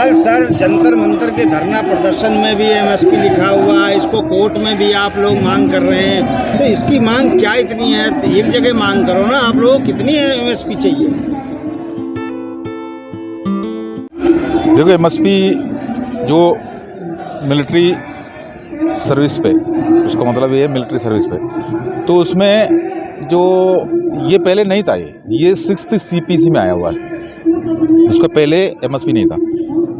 कल सर जंतर मंतर के धरना प्रदर्शन में भी एमएसपी लिखा हुआ है, इसको कोर्ट में भी आप लोग मांग कर रहे हैं, तो इसकी मांग क्या इतनी है? एक जगह मांग करो ना, आप लोग कितनी एमएसपी चाहिए? देखो, एमएसपी जो मिलिट्री सर्विस पे, उसका मतलब ये है मिलिट्री सर्विस पे, तो उसमें जो ये पहले नहीं था, ये 6th CPC में आया हुआ है। उसका पहले एमएसपी नहीं था।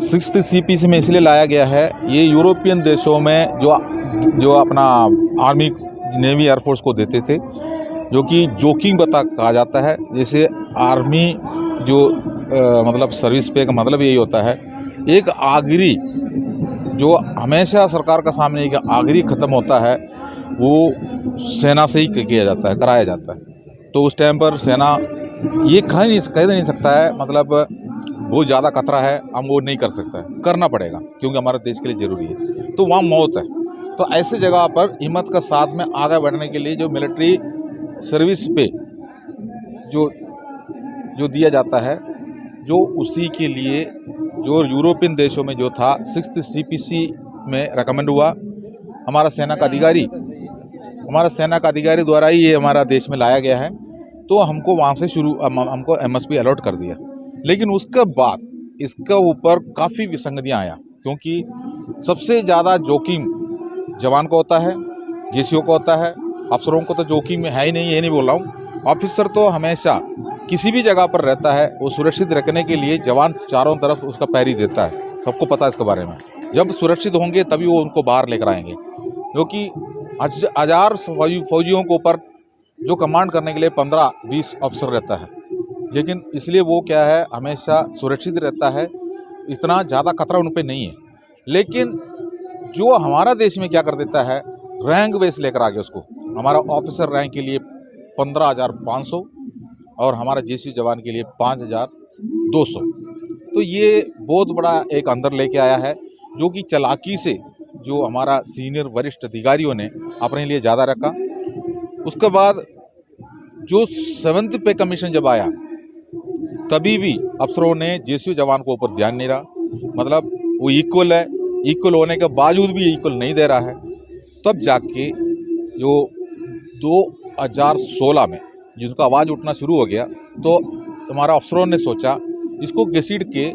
6th CPC में इसलिए लाया गया है, ये यूरोपियन देशों में जो अपना आर्मी, नेवी, एयरफोर्स को देते थे, जो कि जोखिम बता कहा जाता है। जैसे आर्मी जो मतलब सर्विस पे का मतलब यही होता है, एक आखिरी जो हमेशा सरकार का सामने एक आखिरी ख़त्म होता है, वो सेना से ही किया जाता है, कराया जाता है। तो उस टाइम पर सेना ये कह नहीं सकता है, मतलब बहुत ज़्यादा खतरा है, हम वो नहीं कर सकता है, करना पड़ेगा क्योंकि हमारे देश के लिए ज़रूरी है, तो वहाँ मौत है। तो ऐसे जगह पर हिम्मत का साथ में आगे बढ़ने के लिए जो मिलिट्री सर्विस पे जो दिया जाता है, जो उसी के लिए जो यूरोपियन देशों में जो था 6th CPC में रेकमेंड हुआ, हमारा सेना का अधिकारी द्वारा ही ये हमारा देश में लाया गया है। तो हमको वहाँ से हमको एमएसपी अलॉट कर दिया। लेकिन उसके बाद इसके ऊपर काफ़ी विसंगतियाँ आया, क्योंकि सबसे ज़्यादा जोखिम जवान को होता है, जेसीओ को होता है। अफसरों को तो जोखिम है ही नहीं, ये नहीं बोल रहा हूँ। ऑफिसर तो हमेशा किसी भी जगह पर रहता है, वो सुरक्षित रखने के लिए जवान चारों तरफ उसका पैरी देता है, सबको पता है इसके बारे में। जब सुरक्षित होंगे तभी वो उनको बाहर लेकर आएंगे, क्योंकि हजार फौजियों के ऊपर जो कमांड करने के लिए 15-20 अफसर रहता है, लेकिन इसलिए वो क्या है, हमेशा सुरक्षित रहता है, इतना ज़्यादा खतरा उन पर नहीं है। लेकिन जो हमारा देश में क्या कर देता है, रैंक बेस लेकर आ गया उसको। हमारा ऑफिसर रैंक के लिए 15,500 और हमारा जेसी जवान के लिए 5,200। तो ये बहुत बड़ा एक अंदर लेके आया है, जो कि चालाकी से जो हमारा सीनियर वरिष्ठ अधिकारियों ने अपने लिए ज़्यादा रखा। उसके बाद जो 7th पे कमीशन जब आया, तभी भी अफसरों ने जेसीओ जवान को ऊपर ध्यान नहीं रहा। मतलब वो इक्वल है, इक्वल होने के बावजूद भी इक्वल नहीं दे रहा है। तब जाके जो 2016 में जिसका आवाज़ उठना शुरू हो गया, तो हमारा अफसरों ने सोचा इसको घसीट के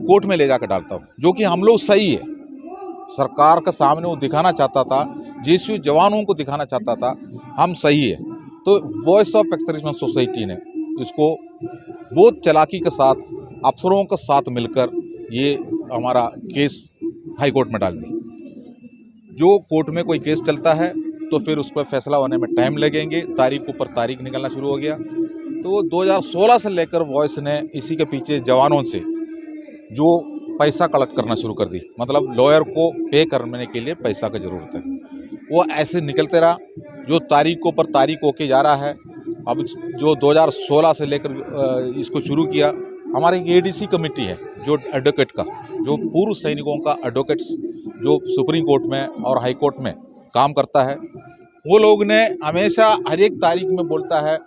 कोर्ट में ले जाकर डालता हूँ, जो कि हम लोग सही है। सरकार के सामने वो दिखाना चाहता था, जेसीओ जवानों को दिखाना चाहता था हम सही है। तो वॉइस ऑफ एक्स-सर्विसमैन सोसाइटी ने इसको बहुत चालाकी के साथ अफसरों के साथ मिलकर ये हमारा केस हाई कोर्ट में डाल दी। जो कोर्ट में कोई केस चलता है तो फिर उस पर फैसला होने में टाइम लगेंगे, तारीख ऊपर तारीख निकलना शुरू हो गया। तो 2016 से लेकर वॉइस ने इसी के पीछे जवानों से जो पैसा कलेक्ट करना शुरू कर दी, मतलब लॉयर को पे करने के लिए पैसा की ज़रूरत है, वो ऐसे निकलते रहा। जो तारीख को पर तारीख होके जा रहा है। अब जो 2016 से लेकर इसको शुरू किया, हमारी एक ADC कमेटी है जो एडवोकेट का, जो पूर्व सैनिकों का एडवोकेट्स जो सुप्रीम कोर्ट में और हाई कोर्ट में काम करता है, वो लोग ने हमेशा हर एक तारीख में बोलता है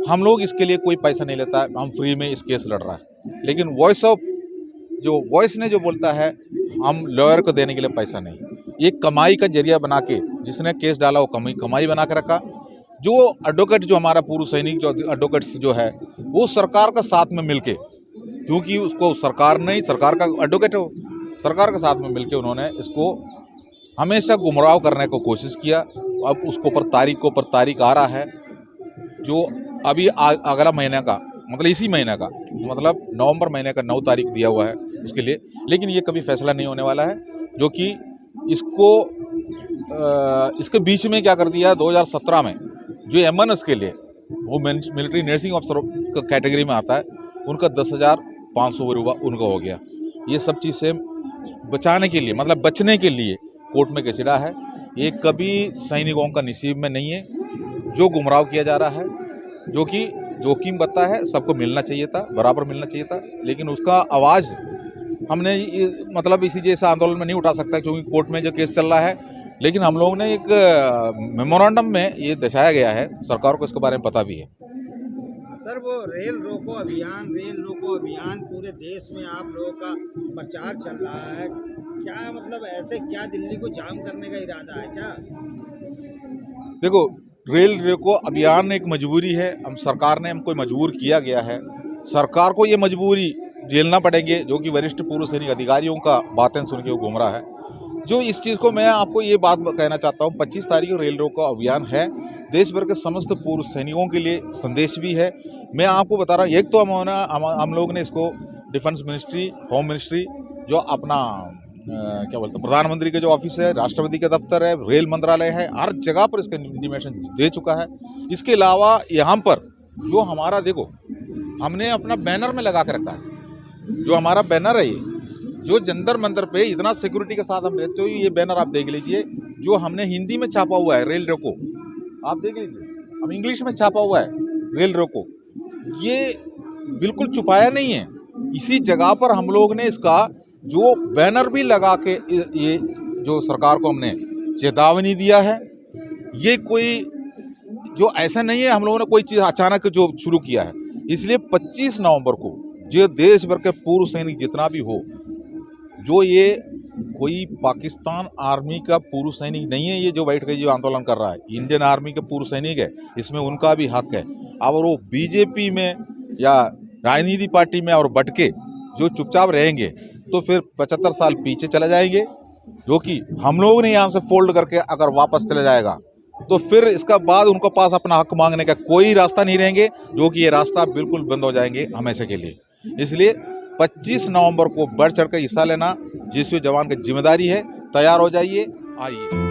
हम लोग इसके लिए कोई पैसा नहीं लेता है, हम फ्री में इस केस लड़ रहा है। लेकिन वॉइस ने जो बोलता है हम लॉयर को देने के लिए पैसा नहीं, ये कमाई का जरिया बना के जिसने केस डाला वो कमाई बना के रखा। जो एडवोकेट, जो हमारा पूर्व सैनिक जो एडवोकेट्स जो है, वो सरकार का साथ में मिलके, क्योंकि उसको सरकार नहीं, सरकार का एडवोकेट हो, सरकार के साथ में मिलके उन्होंने इसको हमेशा गुमराह करने को कोशिश किया। अब उसको ऊपर तारीख आ रहा है, जो अभी अगला महीने का, मतलब इसी महीने का, मतलब नवंबर महीने का 9 तारीख दिया हुआ है उसके लिए। लेकिन ये कभी फैसला नहीं होने वाला है, जो कि इसके बीच में क्या कर दिया, 2017 में जो MNS के लिए वो मिलिट्री नर्सिंग ऑफिसर कैटेगरी में आता है, उनका 10,500 रुपये उनका हो गया। ये सब चीज़ें बचाने के लिए, मतलब बचने के लिए कोर्ट में घसीटा है। ये कभी सैनिकों का नसीब में नहीं है, जो गुमराह किया जा रहा है, जो कि जोखिम बता है, सबको मिलना चाहिए था, बराबर मिलना चाहिए था। लेकिन उसका आवाज़ हमने मतलब इसी जैसा आंदोलन में नहीं उठा सकता, क्योंकि कोर्ट में जो केस चल रहा है। लेकिन हम लोगों ने एक मेमोरेंडम में ये दर्शाया गया है, सरकार को इसके बारे में पता भी है। सर वो रेल रोको अभियान पूरे देश में आप लोगों का प्रचार चल रहा है, क्या मतलब ऐसे क्या दिल्ली को जाम करने का इरादा है क्या? देखो, रेल रोको अभियान एक मजबूरी है, हम सरकार ने हमको मजबूर किया गया है। सरकार को ये मजबूरी झेलना पड़ेंगे, जो कि वरिष्ठ पूर्व सैनिक अधिकारियों का बातें सुन के वो गुम रहा है। जो इस चीज़ को मैं आपको ये बात कहना चाहता हूँ, 25 तारीख को रेल रोको अभियान है, देश भर के समस्त पूर्व सैनिकों के लिए संदेश भी है। मैं आपको बता रहा हूँ, एक तो हम लोग ने इसको डिफेंस मिनिस्ट्री, होम मिनिस्ट्री, जो अपना क्या बोलते हैं, प्रधानमंत्री के जो ऑफिस है, राष्ट्रपति का दफ्तर है, रेल मंत्रालय है, हर जगह पर इसका इंटीमेशन दे चुका है। इसके अलावा यहाँ पर जो हमारा देखो, हमने अपना बैनर में लगा के रखा है, जो हमारा बैनर है, ये जो जंतर मंतर पे इतना सिक्योरिटी के साथ हम रहते हो, ये बैनर आप देख लीजिए, जो हमने हिंदी में छापा हुआ है रेल रोको, आप देख लीजिए, हम इंग्लिश में छापा हुआ है रेल रोको, ये बिल्कुल छुपाया नहीं है। इसी जगह पर हम लोग ने इसका जो बैनर भी लगा के ये जो सरकार को हमने चेतावनी दिया है, ये कोई जो ऐसा नहीं है हम लोगों ने कोई चीज़ अचानक जो शुरू किया है। इसलिए 25 नवंबर को जो देश भर के पूर्व सैनिक जितना भी हो, जो ये कोई पाकिस्तान आर्मी का पूर्व सैनिक नहीं है, ये जो बैठ के जो आंदोलन कर रहा है, इंडियन आर्मी के पूर्व सैनिक है, इसमें उनका भी हक है। और वो बीजेपी में या राजनीति पार्टी में और बटके जो चुपचाप रहेंगे तो फिर 75 साल पीछे चले जाएंगे, जो कि हम लोग ने यहाँ से फोल्ड करके अगर वापस चले जाएगा तो फिर इसका बाद उनके पास अपना हक मांगने का कोई रास्ता नहीं रहेंगे, जो कि ये रास्ता बिल्कुल बंद हो जाएंगे हमेशा के लिए। इसलिए 25 नवंबर को बढ़ चढ़ कर हिस्सा लेना जिसमें जवान की जिम्मेदारी है, तैयार हो जाइए, आइए।